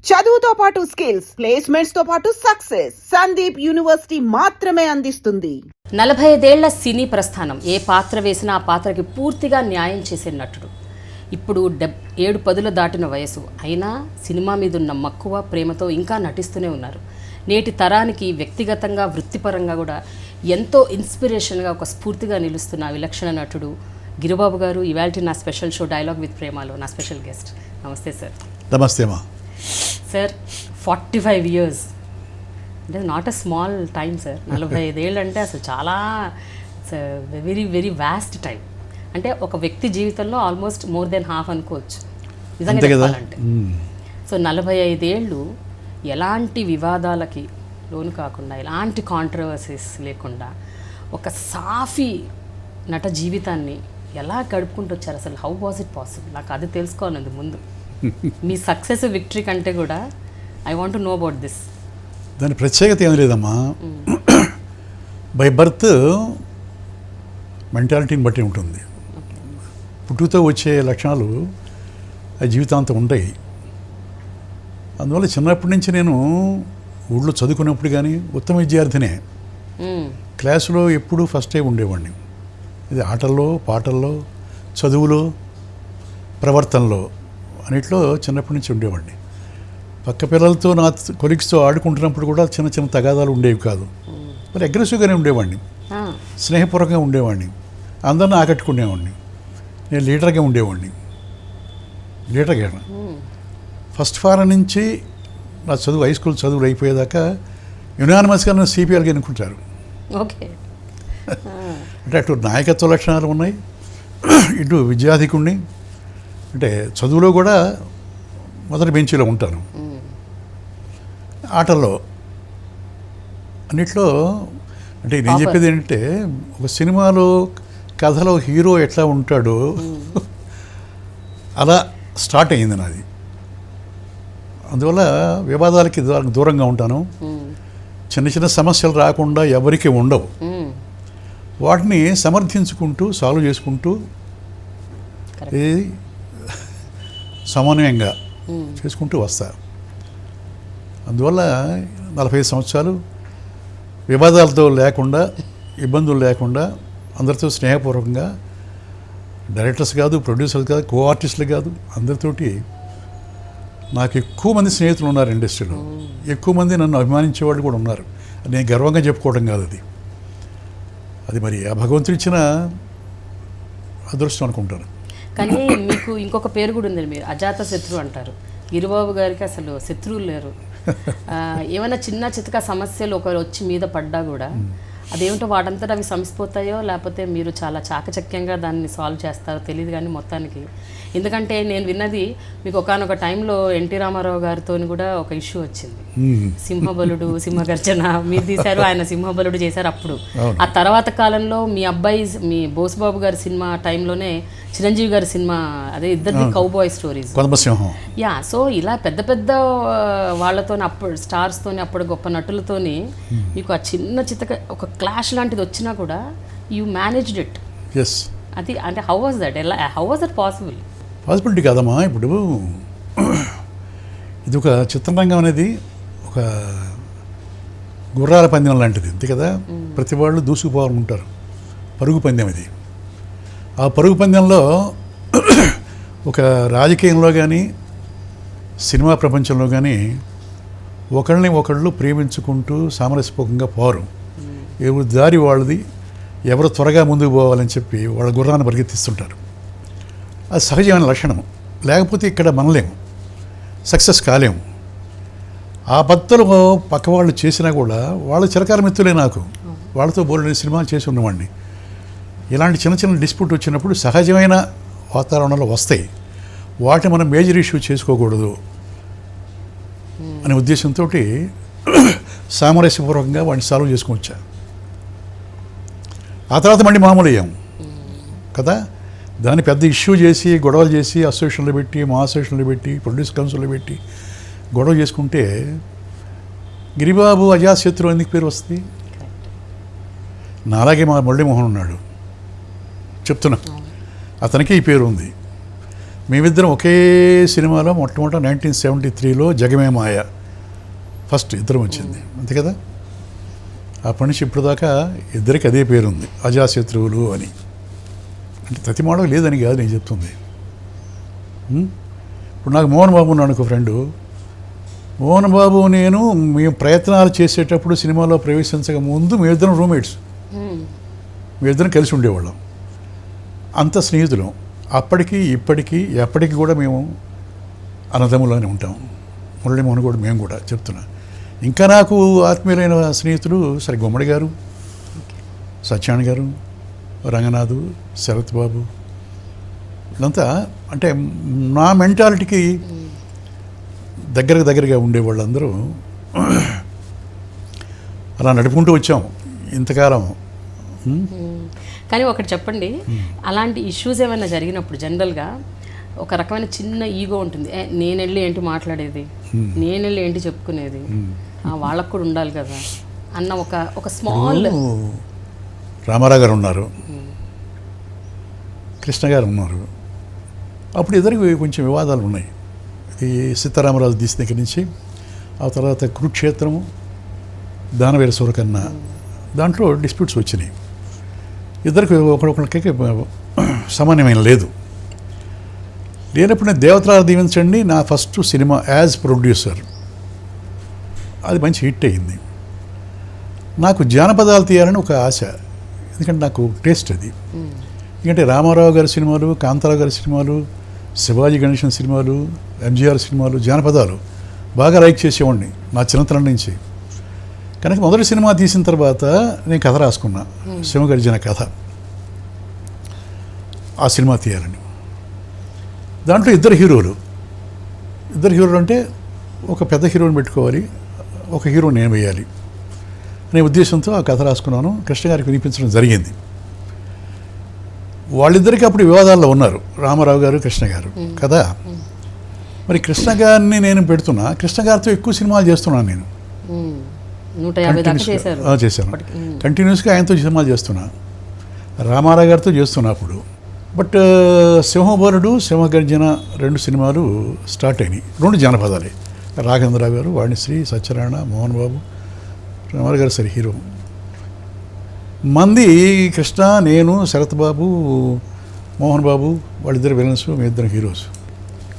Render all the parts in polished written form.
చదువుతో పాటు skills, placements తో పాటు సక్సెస్ సందీప్ యూనివర్సిటీ మాత్రమే అందిస్తుంది. 45 ఏళ్ల సినీ ప్రస్థానం. ఏ పాత్ర వేసినా ఆ పాత్రకి పూర్తిగా న్యాయం చేసే నటుడు. ఇప్పుడు 7 దాటిన వయసు అయినా సినిమా మీద ఉన్న మక్కువ, ప్రేమతో ఇంకా నటిస్తూనే ఉన్నారు. నేటి తరానికి వ్యక్తిగతంగా, వృత్తిపరంగా కూడా ఎంతో ఇన్స్పిరేషన్గా, ఒక స్ఫూర్తిగా నిలుస్తున్న విలక్షణ నటుడు గిరిబాబు గారు. ఇవాల్టి నా స్పెషల్ షో డైలాగ్ విత్ ప్రేమలో నా స్పెషల్ గెస్ట్. నమస్తే సార్. నమస్తే అమ్మా. సార్, 45 years అంటే not a small time sir. 45 ఏళ్ళు అంటే అసలు చాలా వెరీ వెరీ వాస్ట్ టైం. అంటే ఒక వ్యక్తి జీవితంలో ఆల్మోస్ట్ మోర్ దెన్ హాఫ్ అనుకోవచ్చు నిజంగా చెప్పాలంటే. సో 45 ఏళ్ళు ఎలాంటి వివాదాలకి లోను కాకుండా, ఎలాంటి కాంట్రవర్సీస్ లేకుండా ఒక సాఫీ నట జీవితాన్ని ఎలా గడుపుకుంటూ వచ్చారు అసలు? How was it possible? నాకు అది తెలుసుకోవాలండి ముందు. మీ సక్సెస్, విక్టరీ కంటే కూడా I want to know about this. దాని ప్రత్యేకత ఏం లేదమ్మా. బై బర్త్ మెంటాలిటీని బట్టి ఉంటుంది. పుట్టుతో వచ్చే లక్షణాలు ఆ జీవితాంతం ఉంటాయి. అందువల్ల చిన్నప్పటి నుంచి నేను ఊళ్ళో చదువుకున్నప్పుడు కానీ ఉత్తమ విద్యార్థినే. క్లాసులో ఎప్పుడూ ఫస్టే ఉండేవాడిని. ఇది ఆటల్లో, పాటల్లో, చదువులో, ప్రవర్తనలో అన్నిట్లో చిన్నప్పటి నుంచి ఉండేవాడిని. పక్క పిల్లలతో, నా కొలీగ్స్తో ఆడుకుంటున్నప్పుడు కూడా చిన్న చిన్న తగాదాలు ఉండేవి కాదు. మరి అగ్రెసివ్గానే ఉండేవాడిని, స్నేహపూర్వకంగా ఉండేవాడిని, అందరిని ఆకట్టుకునేవాడిని. నేను లీడర్గా ఉండేవాడిని. లీడర్గా ఫస్ట్ ఫారం నుంచి నా చదువు, హై స్కూల్ చదువులు అయిపోయేదాకా యునానిమస్గా నన్ను సిపిఎల్గా ఎన్నుకుంటారు. ఓకే. అంటే అటు నాయకత్వ లక్షణాలు ఉన్నాయి, ఇటు విద్యాధికుణ్ణి. అంటే చదువులో కూడా మొదటి బెంచీలో ఉంటాను. ఆటల్లో అన్నిట్లో. అంటే నేను చెప్పేది ఏంటంటే, ఒక సినిమాలో కథలో హీరో ఎట్లా ఉంటాడో అలా స్టార్ట్ అయింది నాది. అందువల్ల వివాదాలకి దూరంగా ఉంటాను. చిన్న చిన్న సమస్యలు రాకుండా ఎవరికి ఉండవు. వాటిని సమర్థించుకుంటూ, సాల్వ్ చేసుకుంటూ, సమన్వయంగా చేసుకుంటూ వస్తా. అందువల్ల 45 సంవత్సరాలు వివాదాలతో లేకుండా, ఇబ్బందులు లేకుండా, అందరితో స్నేహపూర్వకంగా, డైరెక్టర్స్ కాదు, ప్రొడ్యూసర్స్ కాదు, కో ఆర్టిస్టులు కాదు, అందరితోటి నాకు ఎక్కువ మంది స్నేహితులు ఉన్నారు ఇండస్ట్రీలో. ఎక్కువ మంది నన్ను అభిమానించే వాళ్ళు కూడా ఉన్నారు. నేను గర్వంగా చెప్పుకోవడం కాదు, అది మరి ఆ భగవంతుడు ఇచ్చిన అదృష్టం అనుకుంటాను. కానీ మీకు ఇంకొక పేరు కూడా ఉంది, మీరు అజాత శత్రువు అంటారు. గిరిబాబు గారికి అసలు శత్రువులు లేరు. ఏమైనా చిన్న చితక సమస్యలు ఒకరు వచ్చి మీద పడ్డా కూడా అదేమిటో వాటంతటా అవి సమసిపోతాయో, లేకపోతే మీరు చాలా చాకచక్యంగా దాన్ని సాల్వ్ చేస్తారో తెలియదు. కానీ మొత్తానికి, ఎందుకంటే నేను విన్నది మీకు ఒకానొక టైంలో ఎన్టీ రామారావు గారితో కూడా ఒక ఇష్యూ వచ్చింది. సింహబలుడు, సింహగర్జన మీరు తీశారు, ఆయన సింహబలుడు చేశారు. అప్పుడు ఆ తర్వాత కాలంలో మీ అబ్బాయి, మీ బోసుబాబు గారి సినిమా టైంలోనే చిరంజీవి గారి సినిమా, అదే ఇద్దరిది కౌబాయ్ స్టోరీస్. యా. సో ఇలా పెద్ద పెద్ద వాళ్ళతో, అప్పుడు స్టార్స్తోని, అప్పుడు గొప్ప నటులతోని మీకు ఆ చిన్న చితక ఒక క్లాష్ లాంటిది వచ్చినా కూడా యూ మేనేజ్డ్ ఇట్. అది అంటే how was that? How was that possible? Possibility కాదమ్మా. ఇప్పుడు ఇది ఒక చిత్రరంగం అనేది ఒక గుర్రాల పందెం లాంటిది, అంతే కదా. ప్రతి వాళ్ళు దూసుకుపోవాలనుకుంటారు. పరుగు పందెం ఇది. ఆ పరుగు పందెంలో ఒక రాజకీయంలో కానీ, సినిమా ప్రపంచంలో కానీ ఒకళ్ళని ఒకళ్ళు ప్రేమించుకుంటూ సామరస్యపూర్వకంగా పోరు. ఎవరు దారి వాళ్ళది, ఎవరు త్వరగా ముందుకు పోవాలని చెప్పి వాళ్ళ గుర్రాన్ని పరిగెత్తిస్తుంటారు. అది సహజమైన లక్షణం. లేకపోతే ఇక్కడ మనలేము, సక్సెస్ కాలేము. ఆ పద్ధతులు పక్క వాళ్ళు చేసినా కూడా వాళ్ళ చిరకాల మిత్రులే నాకు. వాళ్ళతో బోల్డెన్ సినిమాలు చేసి ఉన్నవాడిని. ఇలాంటి చిన్న చిన్న డిస్ప్యూట్ వచ్చినప్పుడు సహజమైన వాతావరణంలో వస్తాయి. వాటిని మనం మేజర్ ఇష్యూ చేసుకోకూడదు అనే ఉద్దేశంతో సామరస్యపూర్వకంగా వాటిని సాల్వ్ చేసుకోవచ్చా. ఆ తర్వాత మళ్ళీ మామూలు అయ్యాం కదా. దాన్ని పెద్ద ఇష్యూ చేసి, గొడవలు చేసి, అసోసియేషన్లో పెట్టి, మా అసోసియేషన్లో పెట్టి, ప్రొడ్యూస్ కౌన్సిల్లో పెట్టి గొడవ చేసుకుంటే గిరిబాబు అజాతశత్రువు ఎందుకు పేరు వస్తుంది? నాలాగే మా మురళీమోహన్ ఉన్నాడు, చెప్తున్నా, అతనికి ఈ పేరు ఉంది. మేమిద్దరం ఒకే సినిమాలో మొట్టమొదట 1973లో జగమే మాయ ఫస్ట్ ఇద్దరం వచ్చింది, అంతే కదా. అప్పటి నుంచి ఇప్పటిదాకా ఇద్దరికి అదే పేరు ఉంది, అజాశత్రువులు అని. అంటే ప్రతి మాట లేదని కాదు నేను చెప్తుంది. ఇప్పుడు నాకు మోహన్ బాబు ఉన్నాడు ఒక ఫ్రెండు. మోహన్ బాబు నేను మేము ప్రయత్నాలు చేసేటప్పుడు సినిమాలో ప్రవేశించక ముందు మేమిద్దరం రూమ్మేట్స్, మేమిద్దరం కలిసి ఉండేవాళ్ళం, అంత స్నేహితులం. అప్పటికి ఇప్పటికీ ఎప్పటికీ కూడా మేము అన్నదమ్ములోనే ఉంటాం. మురళీమోహన్ కూడా మేము కూడా చెప్తున్నా. ఇంకా నాకు ఆత్మీయులైన స్నేహితులు సరే గుమ్మడి గారు, సత్యాన్ గారు, రంగనాథు, శరత్ బాబు, ఇదంతా అంటే నా మెంటాలిటీకి దగ్గరగా ఉండేవాళ్ళందరూ అలా నడుపుకుంటూ వచ్చాం ఇంతకాలం. కానీ ఒకటి చెప్పండి, అలాంటి ఇష్యూస్ ఏమైనా జరిగినప్పుడు జనరల్గా ఒక రకమైన చిన్న ఈగో ఉంటుంది. నేను వెళ్ళి ఏంటి మాట్లాడేది, నేను వెళ్ళి ఏంటి చెప్పుకునేది, వాళ్ళకు కూడా ఉండాలి కదా అన్న ఒక స్మాల్. రామారావు గారు ఉన్నారు, కృష్ణ గారు ఉన్నారు. అప్పుడు ఇద్దరికి కొంచెం వివాదాలు ఉన్నాయి. ఈ సీతారామరాజు తీసిన దగ్గర నుంచి ఆ తర్వాత కురుక్షేత్రము, దానవీర సూరకన్న, దాంట్లో డిస్ప్యూట్స్ వచ్చినాయి. ఇద్దరికి ఒకరికి సమన్వయం లేనప్పుడు నేను దేవతరాలు దీవించండి నా ఫస్ట్ సినిమా యాజ్ ప్రొడ్యూసర్, అది మంచి హిట్ అయింది. నాకు జానపదాలు తీయాలని ఒక ఆశ, ఎందుకంటే నాకు టేస్ట్ అది. ఎందుకంటే రామారావు గారి సినిమాలు, కాంతారావు గారి సినిమాలు, శివాజీ గణేశన్ సినిమాలు, ఎంజీఆర్ సినిమాలు, జానపదాలు బాగా లైక్ చేసేవాడిని నా చిన్నతనం నుంచి. కనుక మొదటి సినిమా తీసిన తర్వాత నేను కథ రాసుకున్నా, శివగర్జన కథ. ఆ సినిమా తీయాలని. దాంట్లో ఇద్దరు హీరోలు అంటే ఒక పెద్ద హీరోని పెట్టుకోవాలి, ఒక హీరో నేను వేయాలి అనే ఉద్దేశంతో ఆ కథ రాసుకున్నాను. కృష్ణ గారికి వినిపించడం జరిగింది. వాళ్ళిద్దరికీ అప్పుడు వివాదాల్లో ఉన్నారు, రామారావు గారు, కృష్ణ గారు కదా. మరి కృష్ణ గారిని నేను పెడుతున్నా, కృష్ణ గారితో ఎక్కువ సినిమాలు చేస్తున్నాను నేను. 150 చేశాను కంటిన్యూస్గా. ఆయనతో సినిమాలు చేస్తున్నా, రామారావు గారితో చేస్తున్నా అప్పుడు. బట్ సింహబలుడు, సింహగర్జన 2 సినిమాలు స్టార్ట్ అయినాయి. 2 జానపదాలే. రాఘవేంద్రరావు గారు, వాణిశ్రీ, సత్యనారాయణ, మోహన్ బాబు, రామారావు గారు సరే హీరో. మంది కృష్ణ, నేను, శరత్ బాబు, మోహన్ బాబు, వాళ్ళిద్దరు విలన్స్, మీ ఇద్దరు హీరోస్.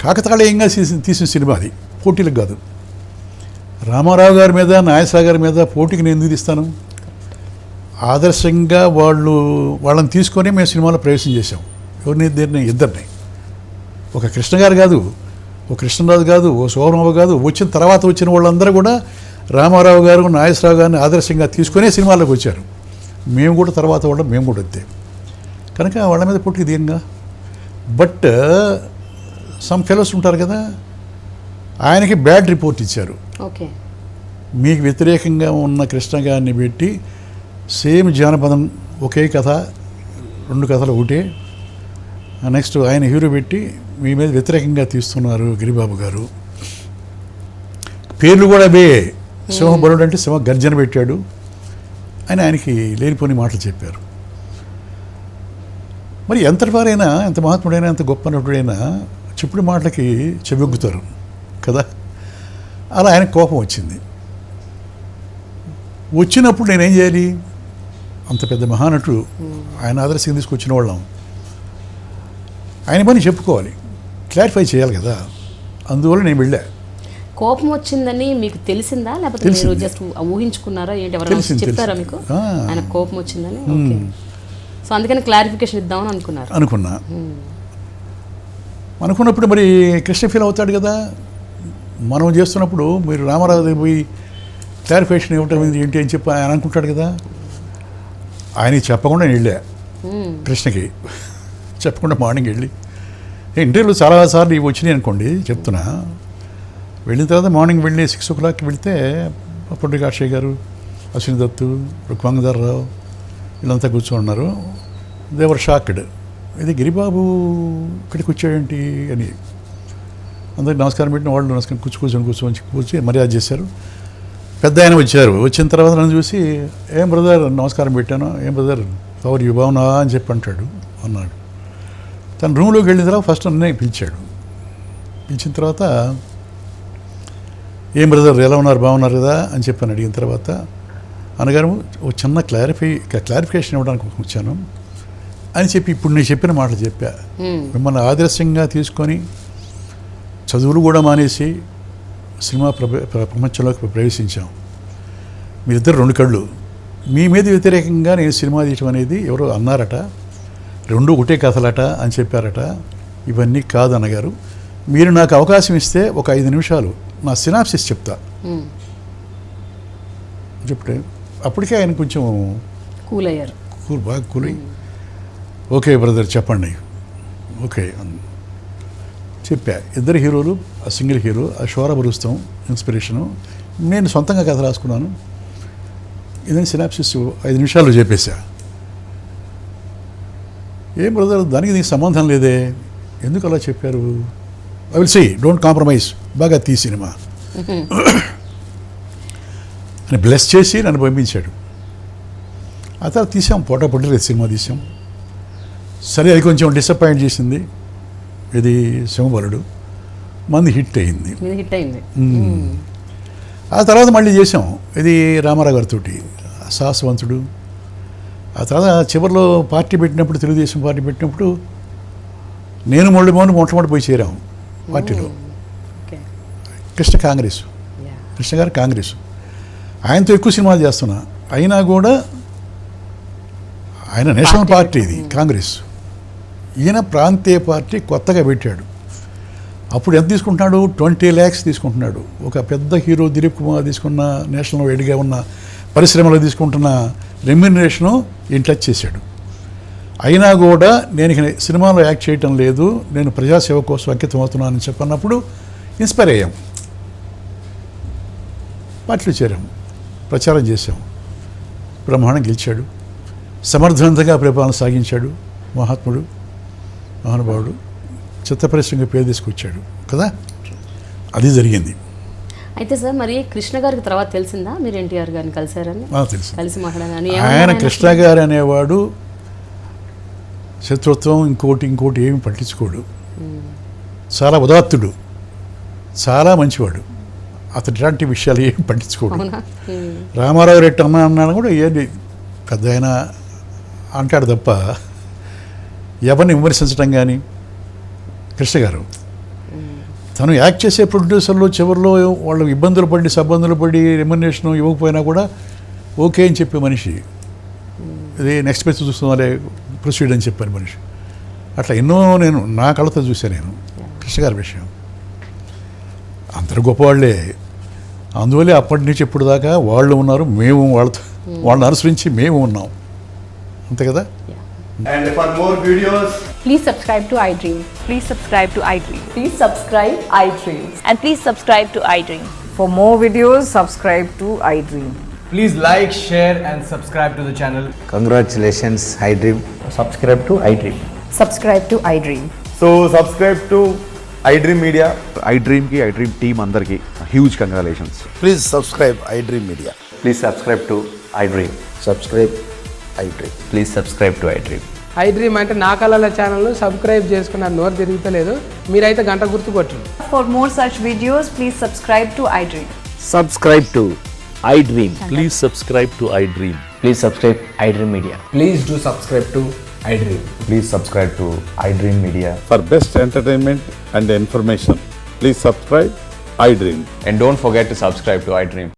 కాకతాళీయంగా తీసిన సినిమా అది, పోటీలకు కాదు. రామారావు గారి మీద, నాగేశ్వరరావు గారి మీద పోటీకి నేను ఎందుకు తీస్తాను? ఆదర్శంగా వాళ్ళని తీసుకొని మేము సినిమాలో ప్రవేశం చేశాం. ఎవరిని? ఇద్దరిని. ఒక కృష్ణ గారు కాదు, ఓ కృష్ణరాజు కాదు, ఓ శోభనబాబు కాదు, వచ్చిన తర్వాత వచ్చిన వాళ్ళందరూ కూడా రామారావు గారు, నాగేశ్వరరావు గారిని ఆదర్శంగా తీసుకునే సినిమాల్లోకి వచ్చారు. మేము కూడా తర్వాత మేము కూడా అంతే. కనుక వాళ్ళ మీద పోటీ దిగంగా. బట్ సమ్ ఫెలోస్ ఉంటారు కదా, ఆయనకి బ్యాడ్ రిపోర్ట్ ఇచ్చారు. ఓకే, మీకు వ్యతిరేకంగా ఉన్న కృష్ణ గారిని పెట్టి సేమ్ జానపదం, ఒకే కథ, 2 కథలు ఒకటే, నెక్స్ట్ ఆయన హీరో పెట్టి మీ మీద వ్యతిరేకంగా తీస్తున్నారు గిరిబాబు గారు. పేర్లు కూడా అవే. సింహబలుడు అంటే సింహ గర్జన పెట్టాడు అని ఆయనకి లేనిపోని మాటలు చెప్పారు. మరి ఎంతటి వారైనా, ఎంత మహాత్ముడైనా, ఎంత గొప్ప నటుడైనా చెప్పుడు మాటలకి చెవిగ్గుతారు కదా. అలా ఆయనకు కోపం వచ్చినప్పుడు నేనేం చేయాలి? అంత పెద్ద మహానటుడు, ఆయన ఆదర్శంగా తీసుకొచ్చిన వాళ్ళం, ఆయన పని చెప్పుకోవాలి, క్లారిఫై చేయాలి కదా. అందువల్ల నేను వెళ్ళా. కోపం వచ్చిందని మీకు తెలిసిందా, లేకపోతే మీరు జస్ట్ ఊహించుకున్నారా ఏంటి? ఎవరైనా చెప్పారా మీకు ఆయన కోపం వచ్చిందని? సో అందుకని క్లారిఫికేషన్ ఇద్దామని అనుకున్నప్పుడు మరి కృష్ణ ఫీల్ అవుతాడు కదా. మనం చేస్తున్నప్పుడు మీరు రామారావు దగ్గర పోయి క్లారిఫికేషన్ ఇవ్వటం ఏంటి అని చెప్పి ఆయన అనుకుంటాడు కదా. ఆయనకి చెప్పకుండా నేను వెళ్ళా కృష్ణకి, చెప్పకుండా మార్నింగ్ వెళ్ళి. ఇంటర్వ్యూలు చాలాసార్లు ఇవి వచ్చినాయి అనుకోండి, చెప్తున్నా. వెళ్ళిన తర్వాత మార్నింగ్ వెళ్ళి 6 o'clock వెళితే పొట్టి అక్షయ్ గారు, అశ్విని దత్తు, రుక్మాంగధర్రావు వీళ్ళంతా కూర్చోన్నారు. దేవర్ షాక్డ్, ఇది గిరిబాబు ఇక్కడికి వచ్చాడేంటి అని. అందరికి నమస్కారం పెట్టిన వాళ్ళు నమస్కారం కూర్చొని మర్యాద చేశారు. పెద్ద ఆయన వచ్చారు. వచ్చిన తర్వాత నన్ను చూసి, ఏం బ్రదర్ నమస్కారం పెట్టాను, ఏం బ్రదర్ పవర్ యూ బాగున్నావా అని చెప్పి అన్నాడు. తను రూమ్లోకి వెళ్ళిన తర్వాత ఫస్ట్ నన్నే పిలిచాడు. ఇచ్చిన తర్వాత ఏం బ్రదర్ ఎలా ఉన్నారు, బాగున్నారు కదా అని చెప్పని అడిగిన తర్వాత అన్నగారు ఒక చిన్న క్లారిఫికేషన్ ఇవ్వడానికి వచ్చాను అని చెప్పి ఇప్పుడు నేను చెప్పిన మాటలు చెప్పా. మిమ్మల్ని ఆదర్శంగా తీసుకొని చదువులు కూడా మానేసి సినిమా ప్రపంచంలోకి ప్రవేశించాం. మీరిద్దరు 2 కళ్ళు. మీ మీద వ్యతిరేకంగా నేను సినిమా తీయటం అనేది ఎవరో అన్నారట, 2 ఒకటే కథలట అని చెప్పారట. ఇవన్నీ కాదు అన్నగారు, మీరు నాకు అవకాశం ఇస్తే ఒక 5 నిమిషాలు నా సినాప్సిస్ చెప్తా చెప్తే అప్పటికే ఆయన కొంచెం కూల్ అయ్యారు. బాగా కూలై ఓకే బ్రదర్ చెప్పండి ఓకే చెప్పా. 2 హీరోలు, ఆ సింగిల్ హీరో, ఆ షోరా బరుస్తాం ఇన్స్పిరేషను. నేను సొంతంగా కథ రాసుకున్నాను. ఇదని సినాప్సిస్ 5 నిమిషాల్లో చెప్పేశా. ఏం బ్రదర్ దానికి దీనికి సంబంధం లేదే, ఎందుకు అలా చెప్పారు? I will see, don't compromise, బాగా తీ సినిమా అని బ్లెస్ చేసి నన్ను పంపించాడు. ఆ తర్వాత తీసాం, పోటాపోటీ సినిమా తీసాం. సరే అది కొంచెం డిసప్పాయింట్ చేసింది. ఇది సింహబలుడు మంది హిట్ అయింది. ఆ తర్వాత మళ్ళీ చేసాం ఇది రామారావు గారితో సాహసవంతుడు. ఆ తర్వాత చివరిలో పార్టీ పెట్టినప్పుడు, తెలుగుదేశం పార్టీ పెట్టినప్పుడు నేను మొట్టమొదటి పోయి చేరాం పార్టీలో. కృష్ణ గారు కాంగ్రెస్, ఆయనతో ఎక్కువ సినిమాలు చేస్తున్నా. అయినా కూడా ఆయన నేషనల్ పార్టీ, ఇది కాంగ్రెస్, ఈయన ప్రాంతీయ పార్టీ కొత్తగా పెట్టాడు. అప్పుడు ఎంత తీసుకుంటున్నాడు? 20 lakhs తీసుకుంటున్నాడు. ఒక పెద్ద హీరో దిలీప్ కుమార్ తీసుకున్న నేషనల్ వైడ్గా ఉన్న పరిశ్రమలో తీసుకుంటున్న రెమ్యూనరేషను ఈయన టచ్ చేశాడు. అయినా కూడా నేను సినిమాలో యాక్ట్ చేయటం లేదు, నేను ప్రజాసేవ కోసం అంకితం అవుతున్నానని చెప్పన్నప్పుడు ఇన్స్పైర్ అయ్యాం. పార్టీలో చేరాం, ప్రచారం చేశాం. బ్రహ్మాండం గెలిచాడు, సమర్థవంతంగా పరిపాలన సాగించాడు. మహానుభావుడు, చిత్ర పరిశ్రమకి పేరు తీసుకొచ్చాడు కదా, అది జరిగింది. అయితే సార్ మరి కృష్ణ గారికి తర్వాత తెలిసిందా మీరు ఎన్టీఆర్ గారిని కలిసారని? తెలుసు. కలిసి మాట్లాడాలని. ఆయన కృష్ణ గారు అనేవాడు శత్రుత్వం ఇంకోటి ఏమి పట్టించుకోడు. చాలా ఉదాత్తుడు, చాలా మంచివాడు. అతని విషయాలు ఏమి పట్టించుకోడు. రామారావు రెడ్డి అన్నాను కూడా ఏంటి పెద్ద ఆయన అంటాడు తప్ప ఎవరిని విమర్శించడం కానీ. కృష్ణ గారు తను యాక్ట్ చేసే ప్రొడ్యూసర్లు చివరిలో వాళ్ళు ఇబ్బందులు పడి రెమ్యునరేషన్ ఇవ్వకపోయినా కూడా ఓకే అని చెప్పే మనిషి. ఇది నెక్స్ట్ పేజ్ చూస్తున్నారే ప్రొసీడ్ అని చెప్పాను మనిషి. అట్లా ఎన్నో నేను నా కళ్ళతో చూశాను నేను కృష్ణ గారి విషయం. అందరు గొప్పవాళ్లే, అందువల్లే అప్పటి నుంచి ఇప్పుడు దాకా వాళ్ళు ఉన్నారు, మేము వాళ్ళని అనుసరించి మేము ఉన్నాం, అంతే కదా. And for more videos, please subscribe to iDream. Please subscribe to iDream. Please subscribe iDream. And please subscribe to iDream. For more videos, subscribe to iDream. please like, share and subscribe to the channel. Congratulations, iDream. Subscribe to iDream. Subscribe to iDream. So subscribe to iDream Media. iDream ki iDream team andarki huge congratulations. Please subscribe iDream Media. Please subscribe to iDream. Subscribe iDream. Please subscribe to iDream. iDream అంటే నా కళల channel subscribe చేసుకున్న నోరు తిరుగుతలేదు, మీరైతే గంట గుర్తు కొట్టండి. For more such videos, please subscribe to iDream. Subscribe to iDream. Please subscribe to iDream. Please subscribe iDream Media. Please do subscribe to iDream. Please subscribe to iDream Media. For best entertainment and information, please subscribe iDream. And don't forget to subscribe to iDream.